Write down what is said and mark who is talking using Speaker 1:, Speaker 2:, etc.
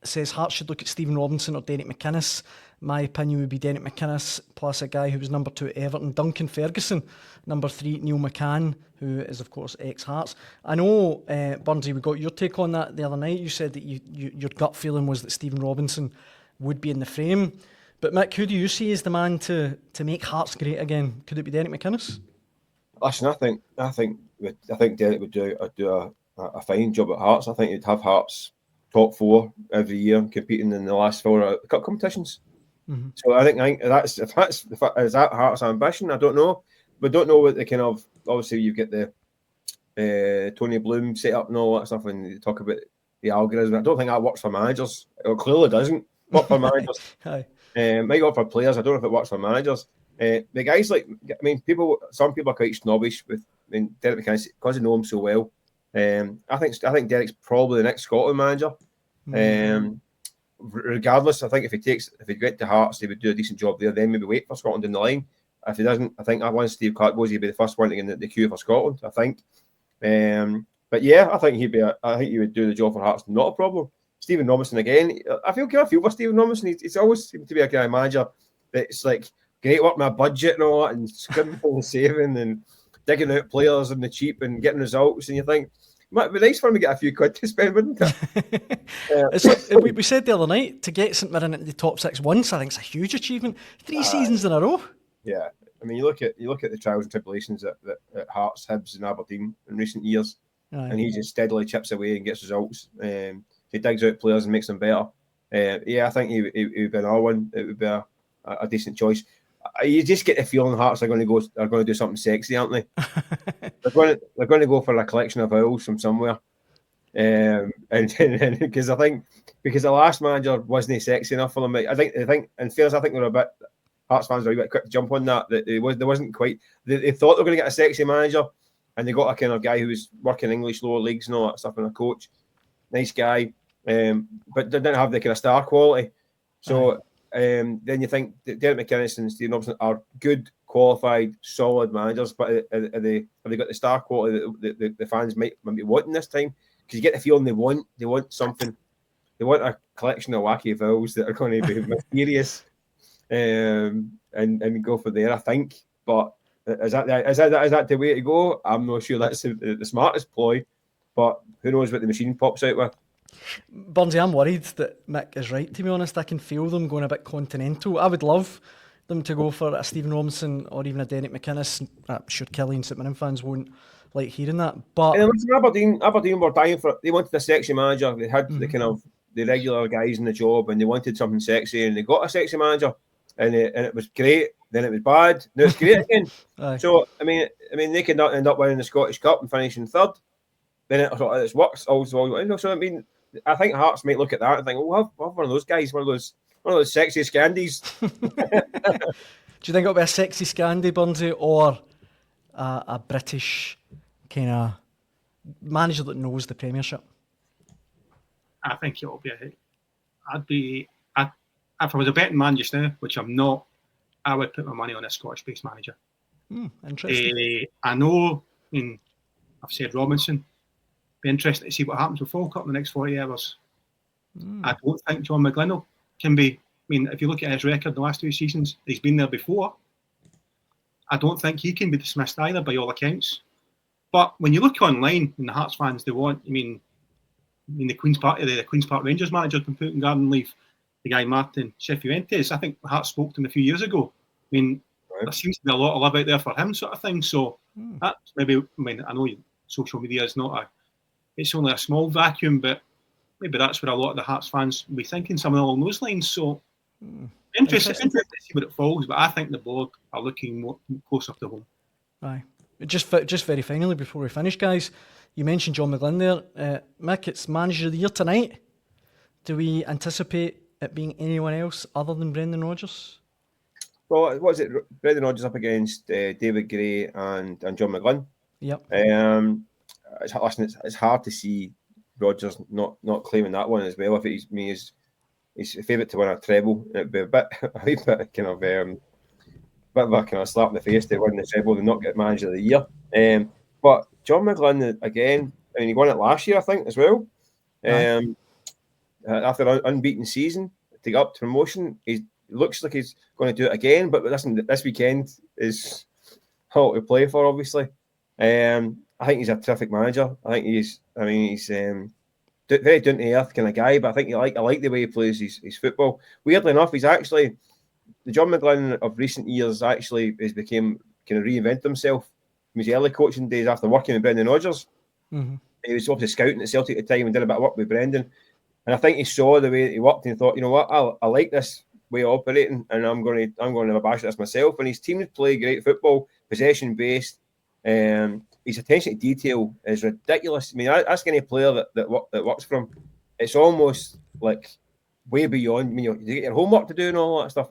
Speaker 1: says Hearts should look at Stephen Robinson or Derek McInnes. My opinion would be Derek McInnes plus a guy who was number 2 at Everton, Duncan Ferguson, number 3 Neil McCann, who is of course ex-Hearts. I know, Burnsy, we got your take on that the other night. You said that your gut feeling was that Stephen Robinson would be in the frame. But Mick, who do you see as the man to make Hearts great again? Could it be Derek McInnes?
Speaker 2: Listen, I think Derek would do a fine job at Hearts. I think he'd have Hearts top 4 every year, competing in the last 4 cup competitions. Mm-hmm. So I think that's is that Hearts' ambition. I don't know. We don't know what the kind of, obviously you get the Tony Bloom set up and all that stuff, and you talk about the algorithm. I don't think that works for managers. It clearly doesn't work for managers. Might work for players. I don't know if it works for managers. The guys some people are quite snobbish with Derek McInnes because they know him so well. I think Derek's probably the next Scotland manager. Regardless, I think if he get to Hearts, he would do a decent job there. Then maybe wait for Scotland in the line. If he doesn't, I think once Steve Clark goes, he'd be the first one to get in the queue for Scotland. I think. But yeah, I think he would do the job for Hearts, not a problem. Stephen Robinson again. I feel for Stephen Robinson. He's always seemed to be a guy manager that's like great work my budget and all that, and scrimping and saving and digging out players on the cheap and getting results. And you think, might be nice for him to get a few quid to spend, wouldn't it?
Speaker 1: We said the other night, to get St Mirren into the top 6 once, I think it's a huge achievement. 3 seasons in a row.
Speaker 2: Yeah, I mean, you look at the trials and tribulations at Hearts, Hibs, and Aberdeen in recent years, and he just steadily chips away and gets results. He digs out players and makes them better. I think he would be another one. It would be a decent choice. You just get the feeling Hearts are going to do something sexy, aren't they? they're going to go for a collection of owls from somewhere, and because I think the last manager wasn't sexy enough for them. I think in fairness, I think they're a bit, Hearts fans are a bit quick to jump on that. There wasn't quite. They thought they were going to get a sexy manager, and they got a kind of guy who was working English lower leagues and all that stuff, and a coach, nice guy, but they didn't have the kind of star quality. So. Then you think that Derek McInnes and Stephen Robinson are good, qualified, solid managers, but have they got the star quality that the fans might be wanting this time? Because you get the feeling they want something. They want a collection of wacky vowels that are going to be mysterious, and go for there. I think, but is that the way to go? I'm not sure that's the smartest ploy, but who knows what the machine pops out with.
Speaker 1: Burnsy, I'm worried that Mick is right, to be honest. I can feel them going a bit continental. I would love them to go for a Stephen Robinson or even a Derek McInnes. I'm sure Kelly and St Mirren fans won't like hearing that. But
Speaker 2: Aberdeen were dying for it. They wanted a sexy manager. They had the kind of the regular guys in the job, and they wanted something sexy, and they got a sexy manager, and it was great. Then it was bad. Now it's great again. So I mean, they could not end up winning the Scottish Cup and finishing third. Then it works also. So I mean, I think Hearts might look at that and think, we'll have one of those guys, one of those sexy Scandies.
Speaker 1: Do you think it'll be a sexy Scandi, Burnsy, or a British kind of manager that knows the Premiership?
Speaker 3: I think it'll be if I was a betting man just now, which I'm not, I would put my money on a Scottish-based manager.
Speaker 1: Interesting.
Speaker 3: I know, I've said Robinson. Be interested to see what happens with Falkirk in the next 40 hours. I don't think John McGlynn can be. I mean, if you look at his record the last 2 seasons, he's been there before. I don't think he can be dismissed either, by all accounts. But when you look online, and the Hearts fans, they want. I mean the Queen's Park Rangers manager has been put in garden leave. The guy Martin Sheffientes. I think Hearts spoke to him a few years ago. I mean, there seems to be a lot of love out there for him, sort of thing. So that's maybe. I mean, I know social media is not it's only a small vacuum, but maybe that's where a lot of the Hearts fans will be thinking, something along those lines. So, interesting to see where it falls, but I think the board are looking more closer to home.
Speaker 1: Aye. Just very finally, before we finish, guys, you mentioned John McGlynn there. Mick, it's Manager of the Year tonight. Do we anticipate it being anyone else other than Brendan Rodgers?
Speaker 2: Well, what is it? Brendan Rodgers up against David Gray and John McGlynn.
Speaker 1: Yep.
Speaker 2: It's hard to see Rodgers not claiming that one as well. If he's a favourite to win a treble, it'd be a bit kind of a slap in the face to win the treble and not get Manager of the Year. But John McGlynn again. I mean, he won it last year, I think, as well. after an unbeaten season to get up to promotion. He looks like he's going to do it again. But listen, this weekend is all to play for, obviously. I think he's a terrific manager. I think he's very down to earth kind of guy. But I think I like the way he plays his football. Weirdly enough, he's actually the John McGlynn of recent years. Actually, has became kind of reinvented himself from his early coaching days after working with Brendan Rodgers.
Speaker 1: Mm-hmm.
Speaker 2: He was obviously scouting at Celtic at the time and did a bit of work with Brendan. And I think he saw the way he worked and thought, you know what, I like this way of operating, and I'm going to have a bash at this myself. And his teams play great football, possession based. His attention to detail is ridiculous. I mean, ask any player that works for him, it's almost like way beyond. I mean, you get your homework to do and all that stuff.